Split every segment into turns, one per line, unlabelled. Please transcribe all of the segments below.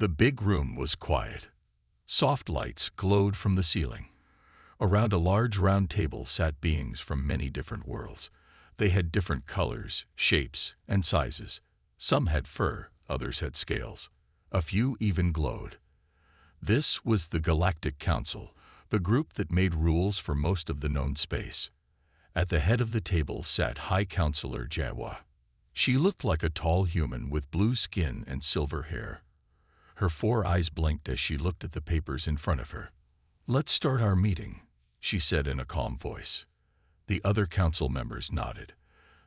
The big room was quiet. Soft lights glowed from the ceiling. Around a large round table sat beings from many different worlds. They had different colors, shapes, and sizes. Some had fur, others had scales. A few even glowed. This was the Galactic Council, the group that made rules for most of the known space. At the head of the table sat High Counselor HFY. She looked like a tall human with blue skin and silver hair. Her 4 eyes blinked as she looked at the papers in front of her. "Let's start our meeting," she said in a calm voice. The other council members nodded.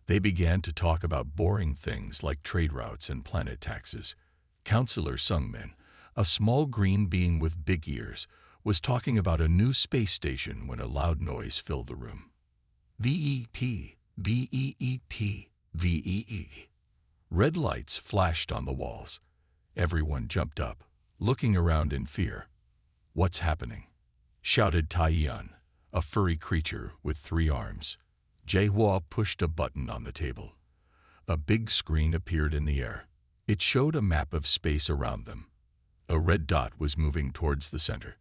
They began to talk about boring things like trade routes and planet taxes. Counselor Sungmin, a small green being with big ears, was talking about a new space station when a loud noise filled the room. VEP, VEET, VEE. Red lights flashed on the walls. Everyone jumped up, looking around in fear. "What's happening?" shouted Taiyun, a furry creature with 3 arms. HFY pushed a button on the table. A big screen appeared in the air. It showed a map of space around them. A red dot was moving towards the center.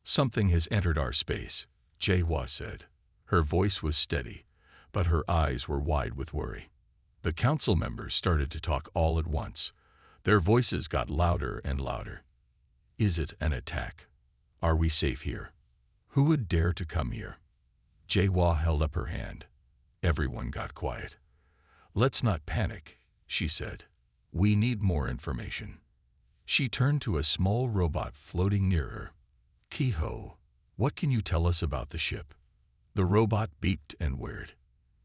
"Something has entered our space," HFY said. Her voice was steady, but her eyes were wide with worry. The council members started to talk all at once. Their voices got louder and louder. "Is it an attack? Are we safe here? Who would dare to come here?" HFY held up her hand. Everyone got quiet. "Let's not panic," she said. "We need more information." She turned to a small robot floating near her. "Kiho, what can you tell us about the ship?" The robot beeped and whirred.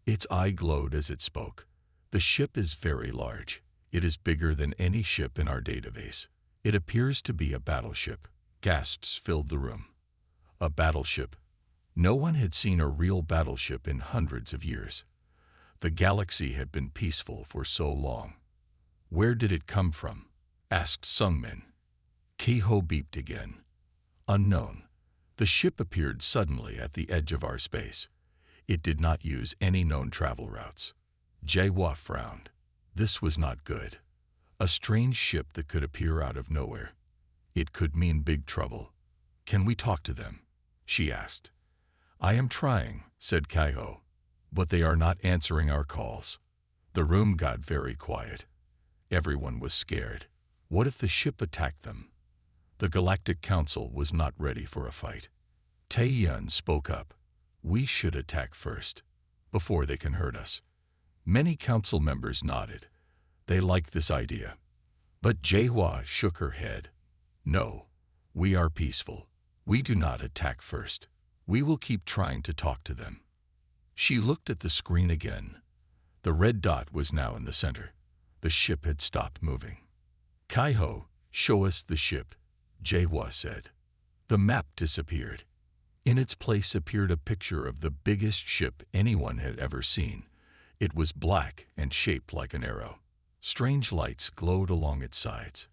Its eye glowed as it spoke. "The ship is very large. It is bigger than any ship in our database. It appears to be a battleship." Gasps filled the room. A battleship? No one had seen a real battleship in hundreds of years. The galaxy had been peaceful for so long. "Where did it come from?" asked Sungmin. Kiho beeped again. "Unknown. The ship appeared suddenly at the edge of our space. It did not use any known travel routes." HFY frowned. This was not good. A strange ship that could appear out of nowhere. It could mean big trouble. "Can we talk to them?" she asked. "I am trying," said Kiho, "but they are not answering our calls." The room got very quiet. Everyone was scared. What if the ship attacked them? The Galactic Council was not ready for a fight. Taiyun spoke up. "We should attack first, before they can hurt us." Many council members nodded. They liked this idea. But HFY shook her head. "No, we are peaceful. We do not attack first. We will keep trying to talk to them." She looked at the screen again. The red dot was now in the center. The ship had stopped moving. "Kiho, show us the ship," HFY said. The map disappeared. In its place appeared a picture of the biggest ship anyone had ever seen. It was black and shaped like an arrow. Strange lights glowed along its sides.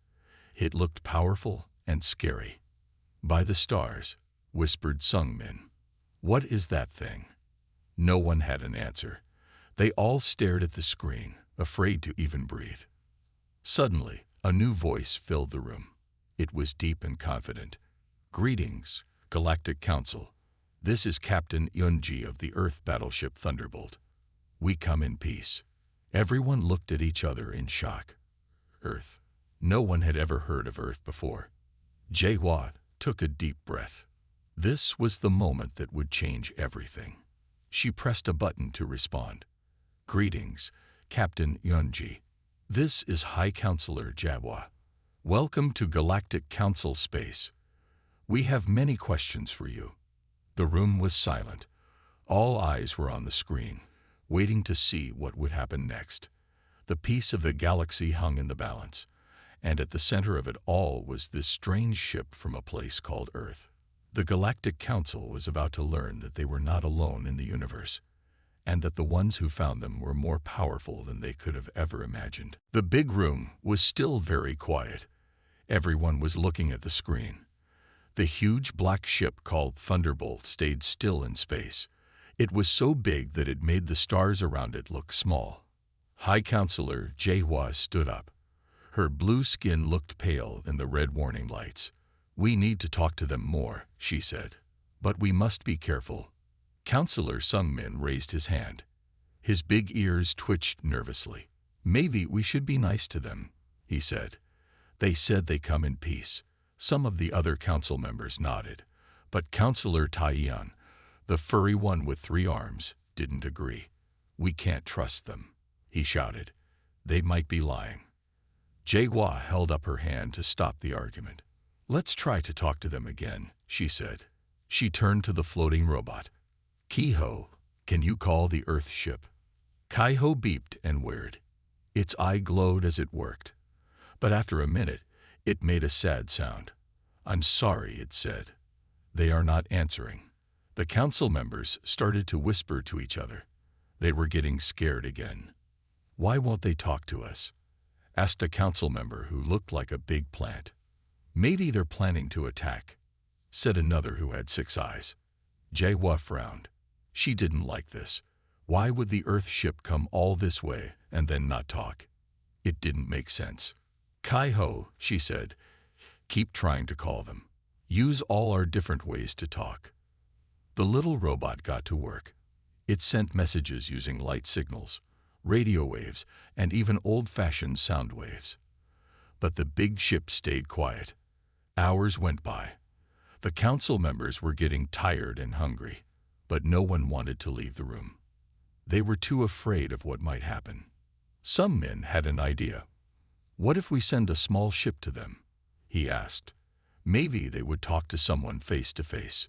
It looked powerful and scary. "By the stars," whispered Sungmin. "What is that thing?" No one had an answer. They all stared at the screen, afraid to even breathe. Suddenly, a new voice filled the room. It was deep and confident. "Greetings, Galactic Council. This is Captain Yunji of the Earth battleship Thunderbolt. We come in peace." Everyone looked at each other in shock. Earth. No one had ever heard of Earth before. HFY took a deep breath. This was the moment that would change everything. She pressed a button to respond. "Greetings, Captain Yunji. This is High Counselor HFY. Welcome to Galactic Council Space. We have many questions for you." The room was silent. All eyes were on the screen, waiting to see what would happen next. The peace of the galaxy hung in the balance, and at the center of it all was this strange ship from a place called Earth. The Galactic Council was about to learn that they were not alone in the universe, and that the ones who found them were more powerful than they could have ever imagined. The big room was still very quiet. Everyone was looking at the screen. The huge black ship called Thunderbolt stayed still in space. It was so big that it made the stars around it look small. High Counselor HFY stood up. Her blue skin looked pale in the red warning lights. "We need to talk to them more," she said. "But we must be careful." Counselor Sungmin raised his hand. His big ears twitched nervously. "Maybe we should be nice to them," he said. "They said they come in peace." Some of the other council members nodded, but Counselor Taiyan, the furry one with 3 arms, didn't agree. "We can't trust them," he shouted. "They might be lying." Jaehua held up her hand to stop the argument. "Let's try to talk to them again," she said. She turned to the floating robot. "Kiho, can you call the Earth ship?" Kaiho beeped and whirred. Its eye glowed as it worked. But after a minute, it made a sad sound. "I'm sorry," it said. "They are not answering." The council members started to whisper to each other. They were getting scared again. "Why won't they talk to us?" asked a council member who looked like a big plant. "Maybe they're planning to attack," said another who had 6 eyes. Jaehua frowned. She didn't like this. Why would the Earth ship come all this way and then not talk? It didn't make sense. "Kaiho," she said, "keep trying to call them. Use all our different ways to talk." The little robot got to work. It sent messages using light signals, radio waves, and even old-fashioned sound waves. But the big ship stayed quiet. Hours went by. The council members were getting tired and hungry, but no one wanted to leave the room. They were too afraid of what might happen. Some men had an idea. "What if we send a small ship to them?" he asked. "Maybe they would talk to someone face to face."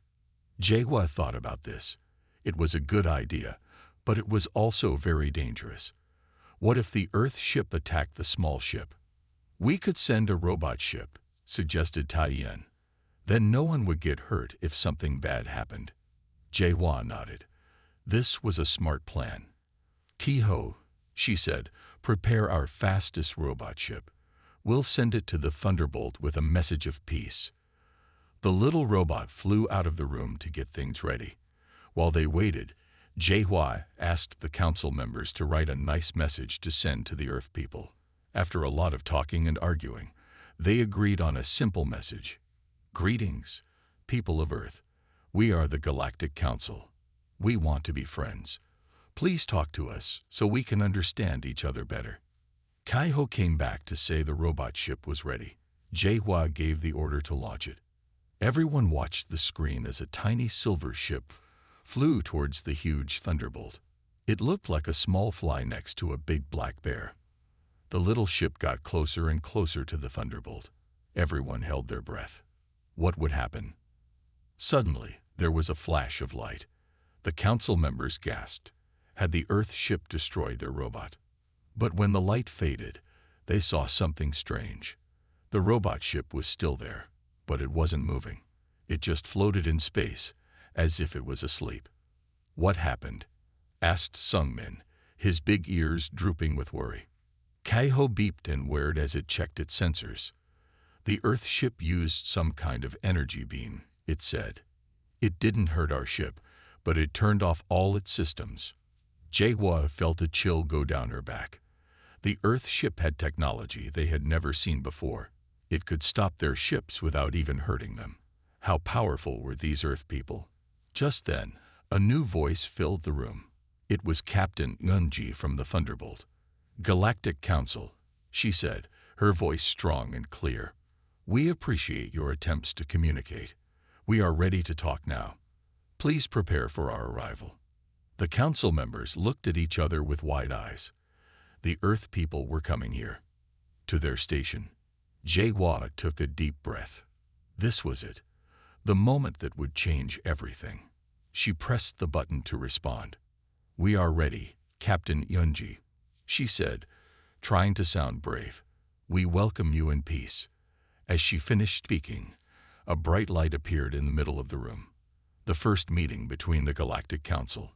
Jaehua thought about this. It was a good idea, but it was also very dangerous. What if the Earth ship attacked the small ship? "We could send a robot ship," suggested Taiyan. "Then no one would get hurt if something bad happened." Jaehua nodded. This was a smart plan. "Kiho," she said, "prepare our fastest robot ship. We'll send it to the Thunderbolt with a message of peace." The little robot flew out of the room to get things ready. While they waited, Jaehua asked the council members to write a nice message to send to the Earth people. After a lot of talking and arguing, they agreed on a simple message. "Greetings, people of Earth. We are the Galactic Council. We want to be friends. Please talk to us so we can understand each other better." Kaiho came back to say the robot ship was ready. Jaehua gave the order to launch it. Everyone watched the screen as a tiny silver ship flew towards the huge Thunderbolt. It looked like a small fly next to a big black bear. The little ship got closer and closer to the Thunderbolt. Everyone held their breath. What would happen? Suddenly, there was a flash of light. The council members gasped. Had the Earth ship destroyed their robot? But when the light faded, they saw something strange. The robot ship was still there, but it wasn't moving. It just floated in space, as if it was asleep. "What happened?" asked Sungmin, his big ears drooping with worry. Kaiho beeped and whirred as it checked its sensors. "The Earth ship used some kind of energy beam," it said. "It didn't hurt our ship, but it turned off all its systems." Jaehua felt a chill go down her back. The Earth ship had technology they had never seen before. It could stop their ships without even hurting them. How powerful were these Earth people? Just then, a new voice filled the room. It was Captain Yunji from the Thunderbolt. "Galactic Council," she said, her voice strong and clear. "We appreciate your attempts to communicate. We are ready to talk now. Please prepare for our arrival." The council members looked at each other with wide eyes. The Earth people were coming here, to their station. Jaehua took a deep breath. This was it, the moment that would change everything. She pressed the button to respond. "We are ready, Captain Yunji," she said, trying to sound brave. "We welcome you in peace." As she finished speaking, a bright light appeared in the middle of the room. The first meeting between the Galactic Council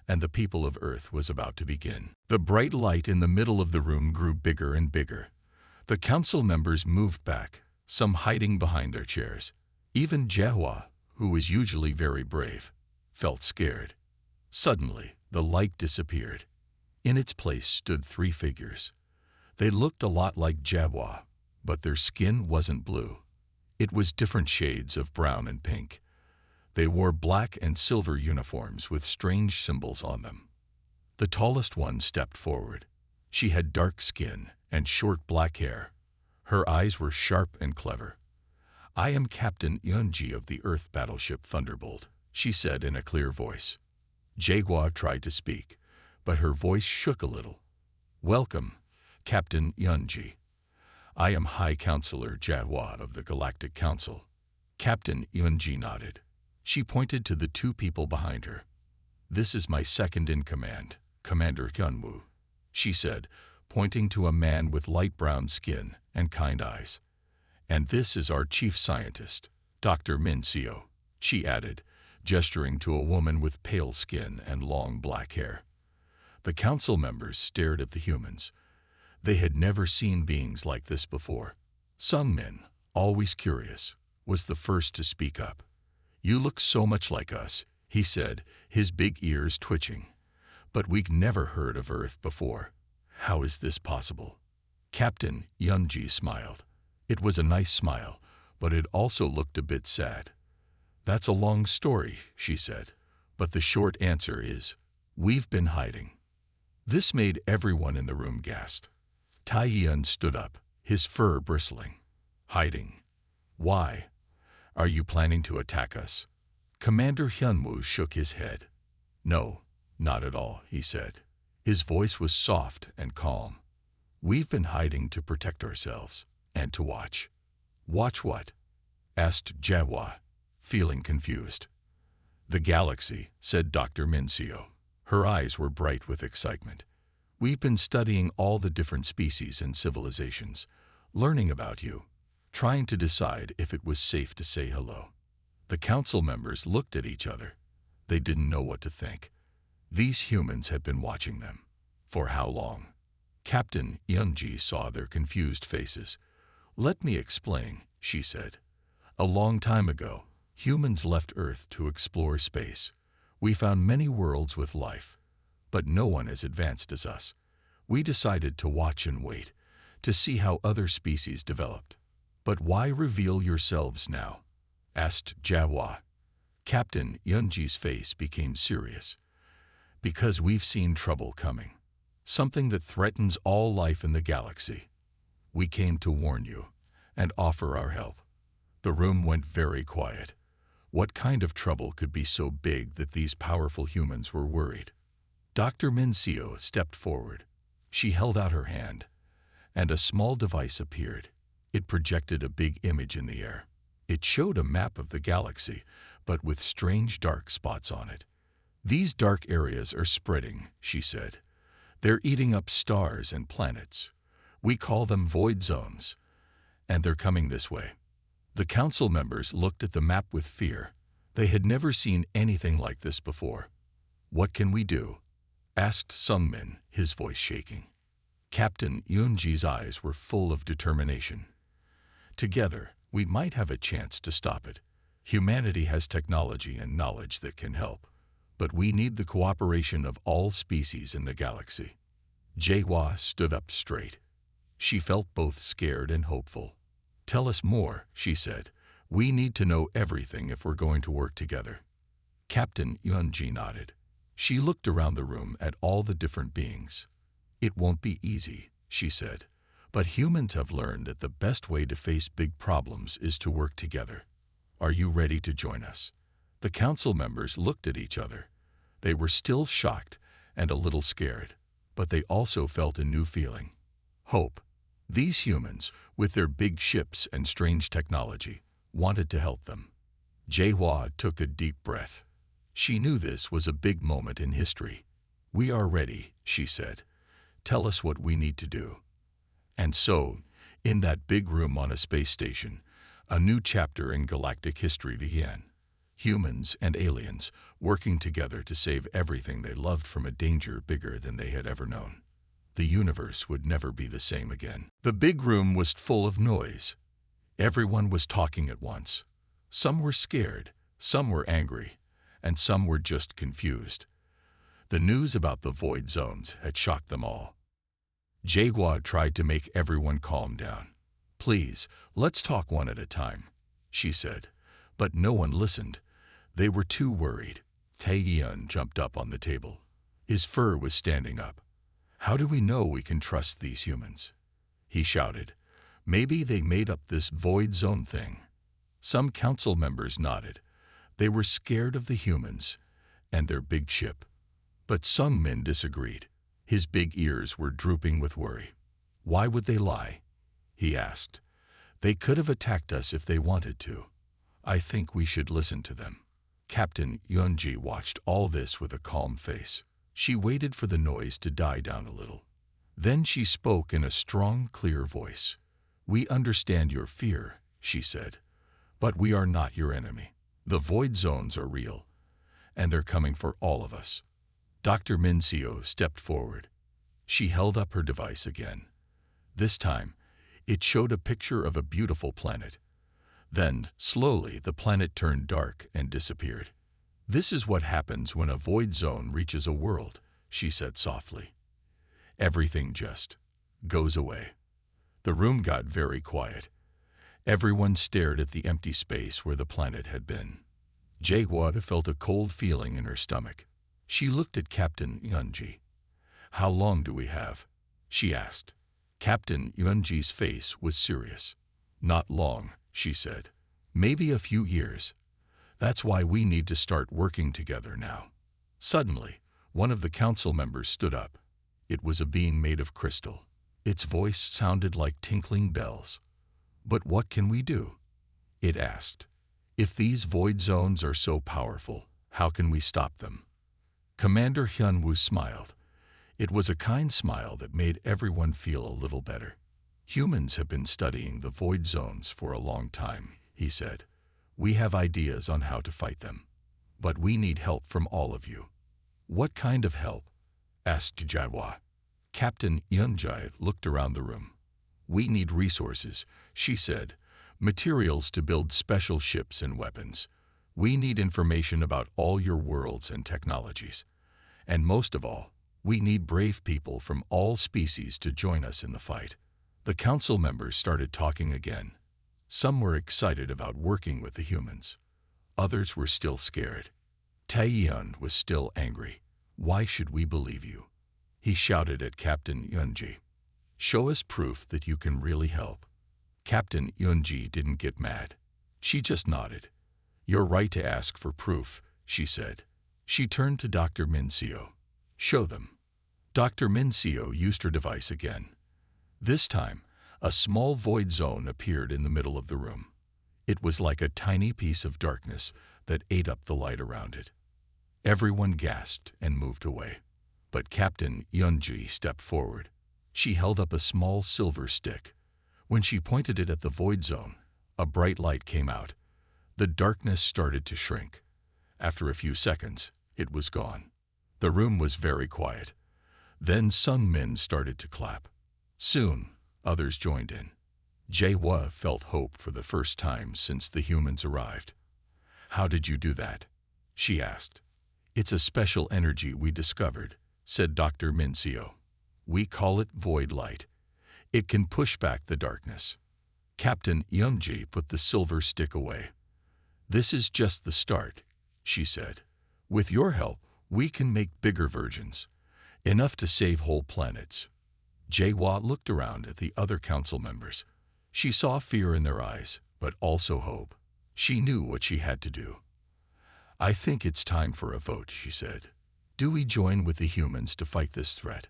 and the people of Earth was about to begin. The bright light in the middle of the room grew bigger and bigger. The council members moved back, some hiding behind their chairs. Even Jaehua, who was usually very brave, felt scared. Suddenly, the light disappeared. In its place stood 3 figures. They looked a lot like Jaehua, But their skin wasn't blue. It was different shades of brown and pink. They wore black and silver uniforms with strange symbols on them. The tallest one stepped forward. She had dark skin and short black hair. Her eyes were sharp and clever. "I am Captain Yunji of the Earth Battleship Thunderbolt," she said in a clear voice. Jaguar tried to speak, but her voice shook a little. "Welcome, Captain Yunji. I am High Counselor Jaguar of the Galactic Council." Captain Yunji nodded. She pointed to the two people behind her. "This is my second in command, Commander Hyunwoo," she said, pointing to a man with light brown skin and kind eyes. "And this is our chief scientist, Dr. Min Seo," she added, gesturing to a woman with pale skin and long black hair. The council members stared at the humans. They had never seen beings like this before. Sung Min, always curious, was the first to speak up. "You look so much like us," he said, his big ears twitching. "But we've never heard of Earth before. How is this possible?" Captain Yunji smiled. It was a nice smile, but it also looked a bit sad. "That's a long story," she said, "but the short answer is, we've been hiding." This made everyone in the room gasp. Taiyun stood up, his fur bristling. "Hiding? Why? Are you planning to attack us?" Commander Hyunwoo shook his head. "No, not at all," he said. His voice was soft and calm. "We've been hiding to protect ourselves and to watch." "Watch what?" asked Jawa, feeling confused. "The galaxy," said Dr. Minseo. Her eyes were bright with excitement. "We've been studying all the different species and civilizations, learning about you, trying to decide if it was safe to say hello." The council members looked at each other. They didn't know what to think. These humans had been watching them. For how long? Captain Yunji saw their confused faces. "Let me explain," she said. "A long time ago, humans left Earth to explore space. We found many worlds with life, but no one as advanced as us. We decided to watch and wait, to see how other species developed." "But why reveal yourselves now?" asked Jawa. Captain Yunji's face became serious. "Because we've seen trouble coming, something that threatens all life in the galaxy. We came to warn you and offer our help." The room went very quiet. What kind of trouble could be so big that these powerful humans were worried? Dr. Minseo stepped forward. She held out her hand, and a small device appeared. It projected a big image in the air. It showed a map of the galaxy, but with strange dark spots on it. "These dark areas are spreading," she said. "They're eating up stars and planets. We call them void zones, and they're coming this way." The council members looked at the map with fear. They had never seen anything like this before. "What can we do?" asked Sungmin, his voice shaking. Captain Yunji's eyes were full of determination. "Together, we might have a chance to stop it. Humanity has technology and knowledge that can help, but we need the cooperation of all species in the galaxy." Jawa stood up straight. She felt both scared and hopeful. "Tell us more," she said. "We need to know everything if we're going to work together." Captain Yunji nodded. She looked around the room at all the different beings. "It won't be easy," she said, "but humans have learned that the best way to face big problems is to work together. Are you ready to join us?" The council members looked at each other. They were still shocked and a little scared, but they also felt a new feeling. Hope. These humans, with their big ships and strange technology, wanted to help them. Jaehua took a deep breath. She knew this was a big moment in history. "We are ready," she said. "Tell us what we need to do." And so, in that big room on a space station, a new chapter in galactic history began. Humans and aliens working together to save everything they loved from a danger bigger than they had ever known. The universe would never be the same again. The big room was full of noise. Everyone was talking at once. Some were scared, some were angry, and some were just confused. The news about the void zones had shocked them all. Jaehua tried to make everyone calm down. "Please, let's talk one at a time," she said. But no one listened. They were too worried. Tae-yeon jumped up on the table. His fur was standing up. "How do we know we can trust these humans?" he shouted. "Maybe they made up this void zone thing." Some council members nodded. They were scared of the humans and their big ship. But Sung Min disagreed. His big ears were drooping with worry. "Why would they lie?" he asked. "They could have attacked us if they wanted to. I think we should listen to them." Captain Yeonji watched all this with a calm face. She waited for the noise to die down a little. Then she spoke in a strong, clear voice. "We understand your fear," she said, "but we are not your enemy. The void zones are real, and they're coming for all of us." Dr. Min Seo stepped forward. She held up her device again. This time, it showed a picture of a beautiful planet. Then, slowly, the planet turned dark and disappeared. "This is what happens when a void zone reaches a world," she said softly. "Everything just goes away." The room got very quiet. Everyone stared at the empty space where the planet had been. Jae-hwa felt a cold feeling in her stomach. She looked at Captain Yeonji. "How long do we have?" she asked. Captain Yeonji's face was serious. "Not long," she said. "Maybe a few years. That's why we need to start working together now." Suddenly, one of the council members stood up. It was a being made of crystal. Its voice sounded like tinkling bells. "But what can we do?" it asked. "If these void zones are so powerful, how can we stop them?" Commander Hyun-woo smiled. It was a kind smile that made everyone feel a little better. "Humans have been studying the void zones for a long time," he said. "We have ideas on how to fight them. But we need help from all of you." "What kind of help?" asked Jae-hwa. Captain Yeonji looked around the room. "We need resources," she said. "Materials to build special ships and weapons. We need information about all your worlds and technologies. And most of all, we need brave people from all species to join us in the fight." The council members started talking again. Some were excited about working with the humans. Others were still scared. Taeyeon was still angry. "Why should we believe you?" he shouted at Captain Yeonji. "Show us proof that you can really help." Captain Yeonji didn't get mad. She just nodded. "You're right to ask for proof," she said. She turned to Dr. Min Seo. "Show them." Dr. Min Seo used her device again. This time, a small void zone appeared in the middle of the room. It was like a tiny piece of darkness that ate up the light around it. Everyone gasped and moved away. But Captain Yeonji stepped forward. She held up a small silver stick. When she pointed it at the void zone, a bright light came out. The darkness started to shrink. After a few seconds, it was gone. The room was very quiet. Then Sung Min started to clap. Soon, others joined in. Jae-hwa felt hope for the first time since the humans arrived. "How did you do that?" she asked. "It's a special energy we discovered," said Dr. Min Seo. "We call it void light. It can push back the darkness." Captain Yeonji put the silver stick away. "This is just the start," she said. "With your help, we can make bigger versions, enough to save whole planets." Jae-hwa looked around at the other council members. She saw fear in their eyes, but also hope. She knew what she had to do. "I think it's time for a vote," she said. "Do we join with the humans to fight this threat,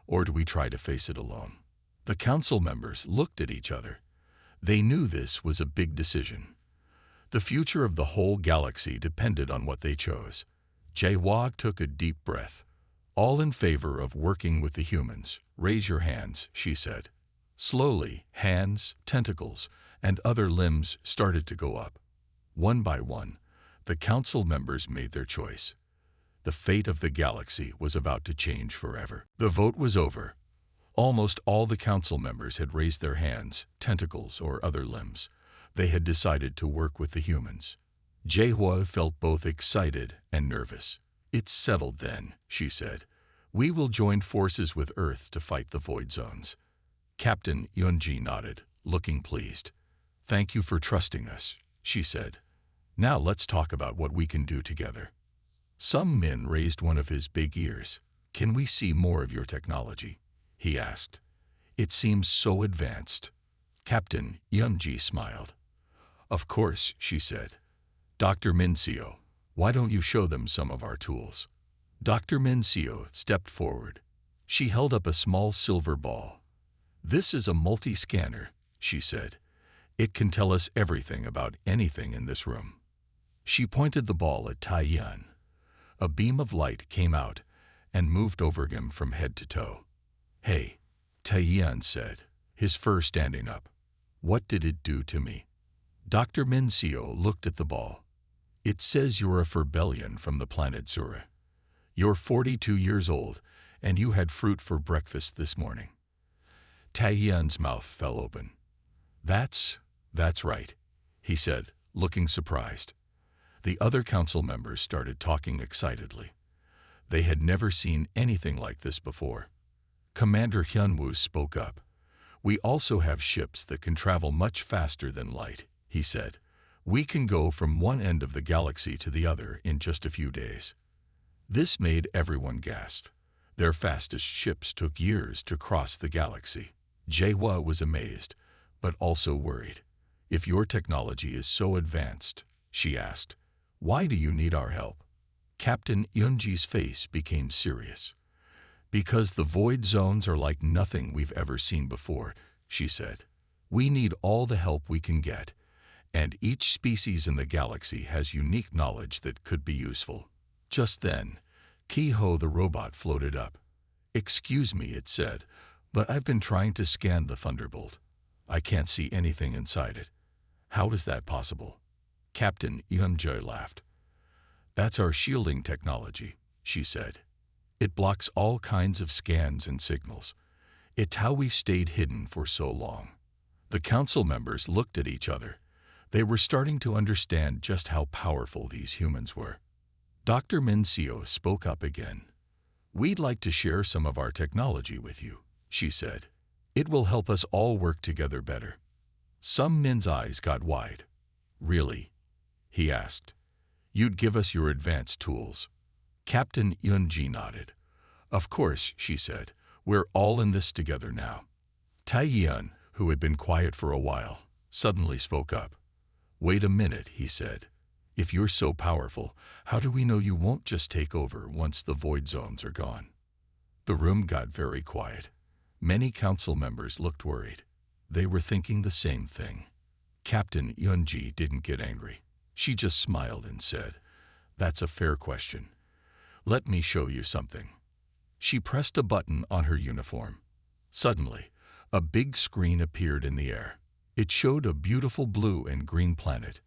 or do we try to face it alone?" The council members looked at each other. They knew this was a big decision. The future of the whole galaxy depended on what they chose. Jae-hwa took a deep breath. "All in favor of working with the humans, raise your hands," she said. Slowly, hands, tentacles, and other limbs started to go up. One by one, the council members made their choice. The fate of the galaxy was about to change forever. The vote was over. Almost all the council members had raised their hands, tentacles, or other limbs. They had decided to work with the humans. Jae-hwa felt both excited and nervous. "It's settled then," she said. "We will join forces with Earth to fight the void zones." Captain Yeonji nodded. looking pleased. "Thank you for trusting us," she said. "Now let's talk about what we can do together." Some Min raised one of his big ears. "Can we see more of your technology?" he asked. "It seems so advanced." Captain Yunji smiled. "Of course," she said. "Dr. Minseo, why don't you show them some of our tools?" Dr. Minseo stepped forward. She held up a small silver ball. "This is a multi-scanner," she said. "It can tell us everything about anything in this room." She pointed the ball at Taiyan. A beam of light came out and moved over him from head to toe. "Hey," Taiyan said, his fur standing up. "What did it do to me?" Dr. Minseo looked at the ball. "It says you're a Furbellion from the planet Zura. You're 42 years old, and you had fruit for breakfast this morning." Taiyan's mouth fell open. That's right," he said, looking surprised. The other council members started talking excitedly. They had never seen anything like this before. Commander Hyunwoo spoke up. "We also have ships that can travel much faster than light," he said. "We can go from one end of the galaxy to the other in just a few days." This made everyone gasp. Their fastest ships took years to cross the galaxy. Jaehwa was amazed, but also worried. "If your technology is so advanced," she asked, "why do you need our help?" Captain Yunji's face became serious. "Because the void zones are like nothing we've ever seen before," she said. "We need all the help we can get, and each species in the galaxy has unique knowledge that could be useful." Just then, Kiho the robot floated up. "Excuse me," it said, "but I've been trying to scan the Thunderbolt. I can't see anything inside it. How is that possible?" Captain Yunji laughed. "That's our shielding technology," she said. "It blocks all kinds of scans and signals. It's how we've stayed hidden for so long." The council members looked at each other. They were starting to understand just how powerful these humans were. Dr. Minseo spoke up again. "We'd like to share some of our technology with you," she said. "It will help us all work together better." Some Min's eyes got wide. "Really?" he asked. "You'd give us your advanced tools?" Captain Yunji nodded. "Of course," she said. "We're all in this together now." Taiyan, who had been quiet for a while, suddenly spoke up. "Wait a minute," he said. "If you're so powerful, how do we know you won't just take over once the void zones are gone?" The room got very quiet. Many council members looked worried. They were thinking the same thing. Captain Yunji didn't get angry. She just smiled and said, "That's a fair question. Let me show you something." She pressed a button on her uniform. Suddenly, a big screen appeared in the air. It showed a beautiful blue and green planet.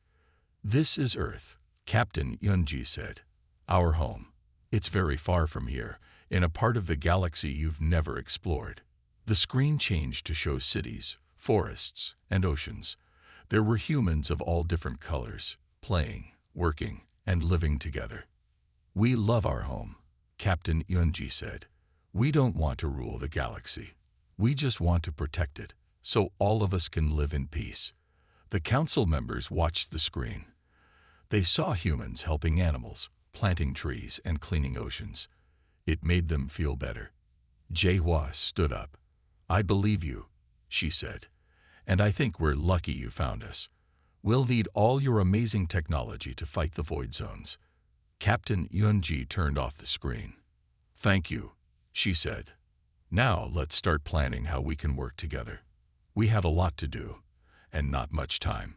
"This is Earth," Captain Yunji said. "Our home. It's very far from here, in a part of the galaxy you've never explored." The screen changed to show cities, forests, and oceans. There were humans of all different colors, playing, working, and living together. "We love our home," Captain Yunji said. "We don't want to rule the galaxy. We just want to protect it, so all of us can live in peace." The council members watched the screen. They saw humans helping animals, planting trees, and cleaning oceans. It made them feel better. Jaehwa stood up. "I believe you," she said, "and I think we're lucky you found us. We'll need all your amazing technology to fight the void zones." Captain Yunji turned off the screen. "Thank you," she said. "Now let's start planning how we can work together. We have a lot to do, and not much time."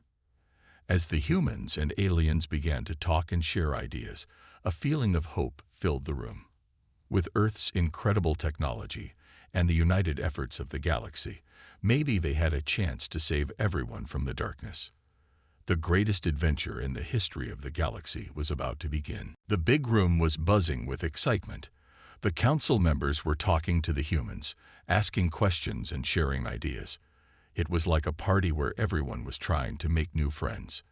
As the humans and aliens began to talk and share ideas, a feeling of hope filled the room. With Earth's incredible technology and the united efforts of the galaxy, maybe they had a chance to save everyone from the darkness. The greatest adventure in the history of the galaxy was about to begin. The big room was buzzing with excitement. The council members were talking to the humans, asking questions and sharing ideas. It was like a party where everyone was trying to make new friends.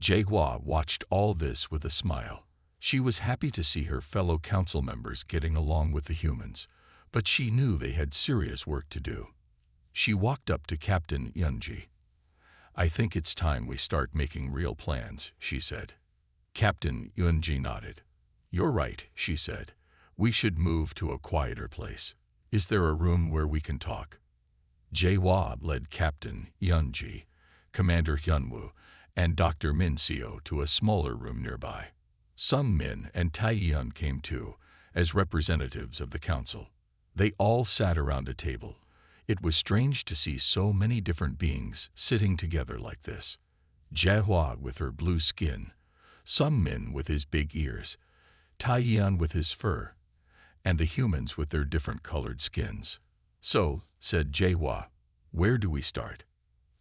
Jaehwa watched all this with a smile. She was happy to see her fellow council members getting along with the humans, but she knew they had serious work to do. She walked up to Captain Yunji. "I think it's time we start making real plans," she said. Captain Yunji nodded. "You're right," she said. "We should move to a quieter place. Is there a room where we can talk?" Jae-hwa led Captain Yunji, Commander Hyunwoo, and Dr. Min Seo to a smaller room nearby. Sung Min and Tae-yeon came too, as representatives of the council. They all sat around a table. It was strange to see so many different beings sitting together like this. Jae-hwa with her blue skin, Sung Min with his big ears, Tae-yeon with his fur, and the humans with their different colored skins. "So," said Jae-hwa, "where do we start?"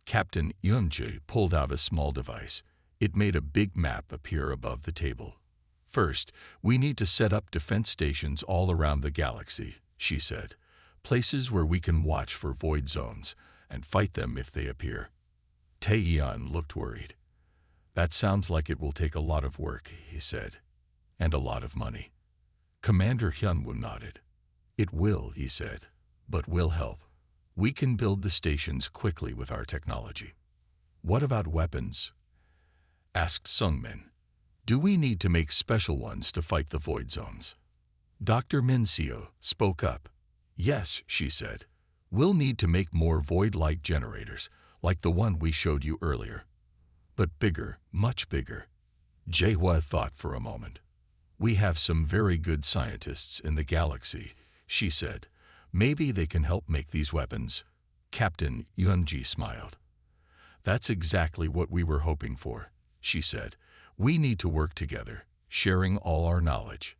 Captain Yunji pulled out a small device. It made a big map appear above the table. "First, we need to set up defense stations all around the galaxy," she said. "Places where we can watch for void zones and fight them if they appear." Tae-yeon looked worried. "That sounds like it will take a lot of work," he said, "and a lot of money." Commander Hyunwoo nodded. "It will," he said, "but we'll help. We can build the stations quickly with our technology." "What about weapons?" asked Sung-min. "Do we need to make special ones to fight the void zones?" Dr. Min Seo spoke up. "Yes," she said. "We'll need to make more void light generators, like the one we showed you earlier. But bigger, much bigger." Jae-hwa thought for a moment. "We have some very good scientists in the galaxy," she said. "Maybe they can help make these weapons." Captain Yunji smiled. "That's exactly what we were hoping for," she said. "We need to work together, sharing all our knowledge."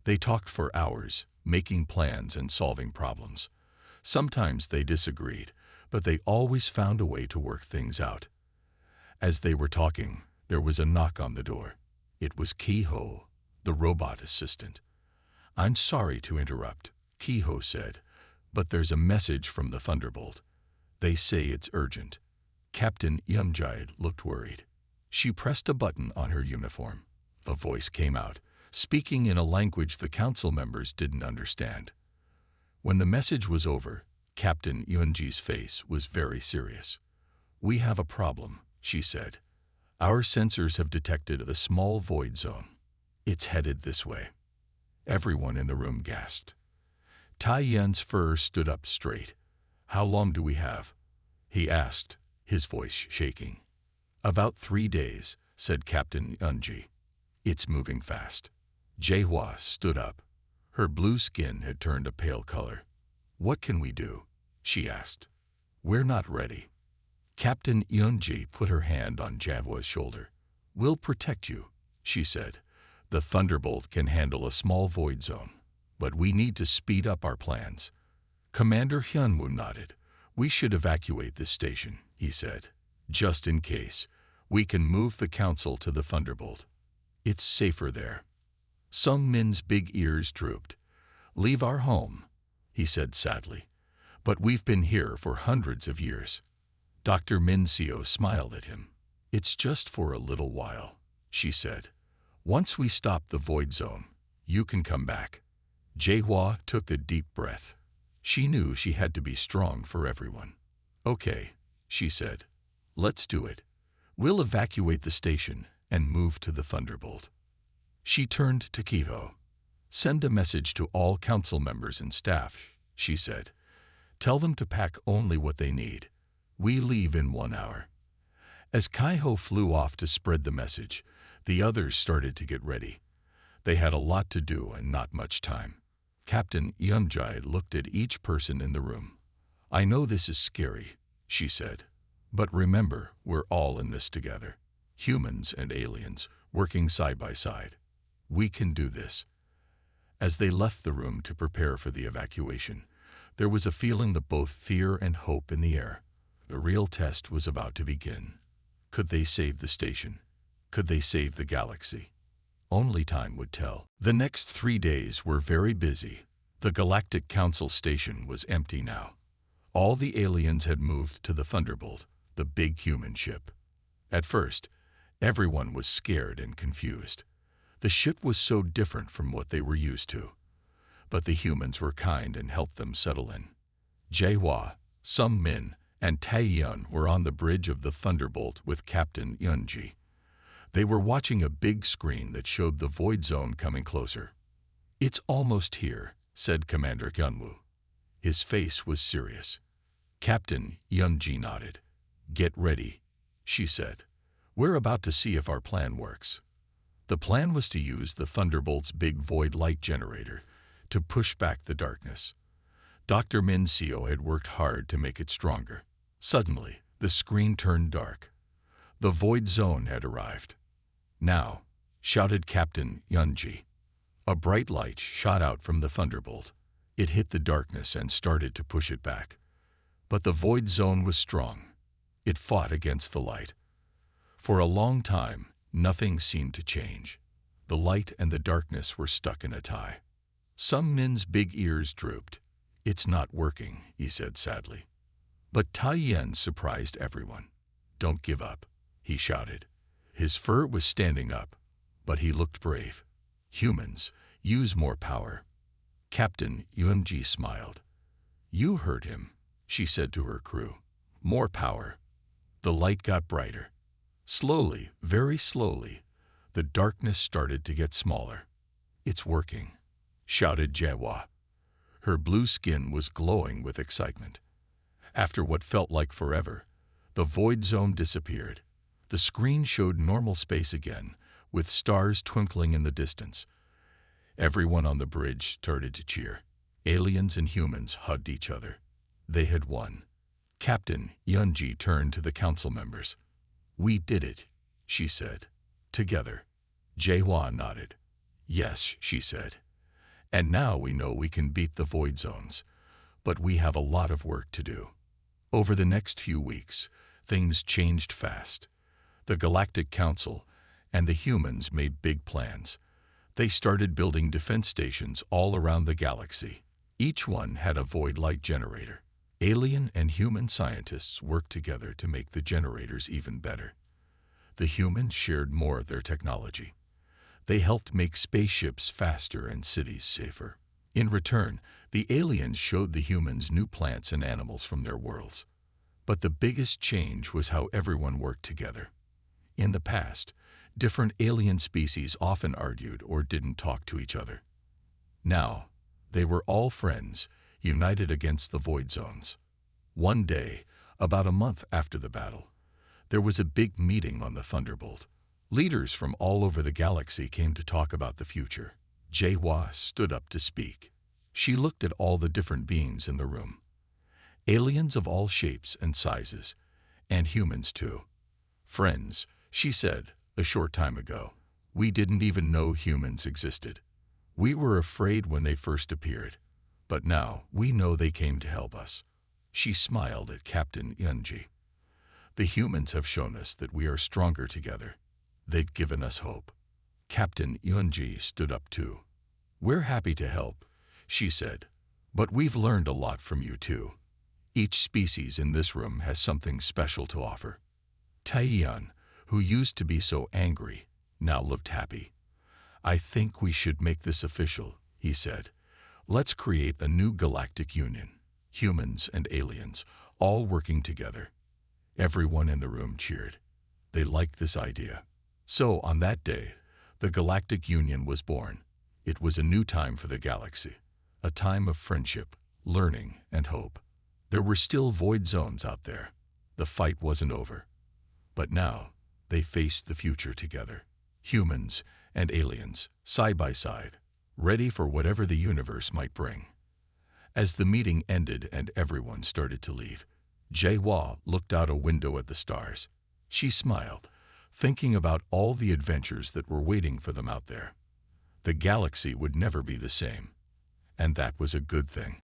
They talked for hours, making plans and solving problems. Sometimes they disagreed, but they always found a way to work things out. As they were talking, there was a knock on the door. It was Ki-ho, the robot assistant. "I'm sorry to interrupt," Ki-ho said, "but there's a message from the Thunderbolt. They say it's urgent." Captain Yunji looked worried. She pressed a button on her uniform. A voice came out, speaking in a language the council members didn't understand. When the message was over, Captain Yunji's face was very serious. "We have a problem," she said. "Our sensors have detected a small void zone. It's headed this way." Everyone in the room gasped. Tae-yeon's fur stood up straight. "How long do we have?" he asked, his voice shaking. "About 3 days," said Captain Yunji. "It's moving fast." Jae-hwa stood up. Her blue skin had turned a pale color. "What can we do?" she asked. "We're not ready." Captain Yunji put her hand on Jae-hwa's shoulder. "We'll protect you," she said. "The Thunderbolt can handle a small void zone, but we need to speed up our plans." Commander Hyunwoo nodded. "We should evacuate this station," he said. "Just in case, we can move the council to the Thunderbolt. It's safer there." Sung Min's big ears drooped. "Leave our home," he said sadly. "But we've been here for hundreds of years." Dr. Min Seo smiled at him. "It's just for a little while," she said. "Once we stop the void zone, you can come back." Jae-hwa took a deep breath. She knew she had to be strong for everyone. "Okay," she said. "Let's do it. We'll evacuate the station and move to the Thunderbolt." She turned to Ki-ho. "Send a message to all council members and staff," she said. "Tell them to pack only what they need. We leave in 1 hour." As Ki-ho flew off to spread the message, the others started to get ready. They had a lot to do and not much time. Captain Yunji looked at each person in the room. "I know this is scary," she said. "But remember, we're all in this together. Humans and aliens, working side by side. We can do this." As they left the room to prepare for the evacuation, there was a feeling of both fear and hope in the air. The real test was about to begin. Could they save the station? Could they save the galaxy? Only time would tell. The next 3 days were very busy. The Galactic Council station was empty now. All the aliens had moved to the Thunderbolt, the big human ship. At first, everyone was scared and confused. The ship was so different from what they were used to. But the humans were kind and helped them settle in. Jae-hwa, Some Min and Taiyun were on the bridge of the Thunderbolt with Captain Yunji. They were watching a big screen that showed the void zone coming closer. "It's almost here," said Commander Yunwoo. His face was serious. Captain Yunji nodded. "Get ready," she said. "We're about to see if our plan works." The plan was to use the Thunderbolt's big void light generator to push back the darkness. Dr. Min Seo had worked hard to make it stronger. Suddenly, the screen turned dark. The void zone had arrived. "Now," shouted Captain Yunji. A bright light shot out from the Thunderbolt. It hit the darkness and started to push it back. But the void zone was strong. It fought against the light. For a long time, nothing seemed to change. The light and the darkness were stuck in a tie. Some Min's big ears drooped. "It's not working," he said sadly. But Taiyan surprised everyone. "Don't give up," he shouted. His fur was standing up, but he looked brave. "Humans, use more power." Captain Yunji smiled. "You heard him," she said to her crew. "More power." The light got brighter. Slowly, very slowly, the darkness started to get smaller. "It's working," shouted Jaehwa. Her blue skin was glowing with excitement. After what felt like forever, the void zone disappeared. The screen showed normal space again, with stars twinkling in the distance. Everyone on the bridge started to cheer. Aliens and humans hugged each other. They had won. Captain Yunji turned to the council members. "We did it," she said. "Together." Jaehwa nodded. "Yes," she said. "And now we know we can beat the void zones. But we have a lot of work to do." Over the next few weeks, things changed fast. The Galactic Council and the humans made big plans. They started building defense stations all around the galaxy. Each one had a void light generator. Alien and human scientists worked together to make the generators even better. The humans shared more of their technology. They helped make spaceships faster and cities safer. In return, the aliens showed the humans new plants and animals from their worlds. But the biggest change was how everyone worked together. In the past, different alien species often argued or didn't talk to each other. Now, they were all friends, united against the void zones. One day, about a month after the battle, there was a big meeting on the Thunderbolt. Leaders from all over the galaxy came to talk about the future. Jaehwa stood up to speak. She looked at all the different beings in the room. Aliens of all shapes and sizes, and humans too. "Friends," she said a short time ago, "we didn't even know humans existed. We were afraid when they first appeared, but now we know they came to help us." She smiled at Captain Yunji. "The humans have shown us that we are stronger together. They've given us hope." Captain Yunji stood up too. "We're happy to help," she said, "but we've learned a lot from you too. Each species in this room has something special to offer." Taiyun, who used to be so angry, now looked happy. "I think we should make this official," he said. "Let's create a new galactic union, humans and aliens, all working together." Everyone in the room cheered. They liked this idea. So on that day, the Galactic Union was born. It was a new time for the galaxy, a time of friendship, learning, and hope. There were still void zones out there. The fight wasn't over. But now, they faced the future together. Humans and aliens, side by side, ready for whatever the universe might bring. As the meeting ended and everyone started to leave, Jaehwa looked out a window at the stars. She smiled, thinking about all the adventures that were waiting for them out there. The galaxy would never be the same, and that was a good thing.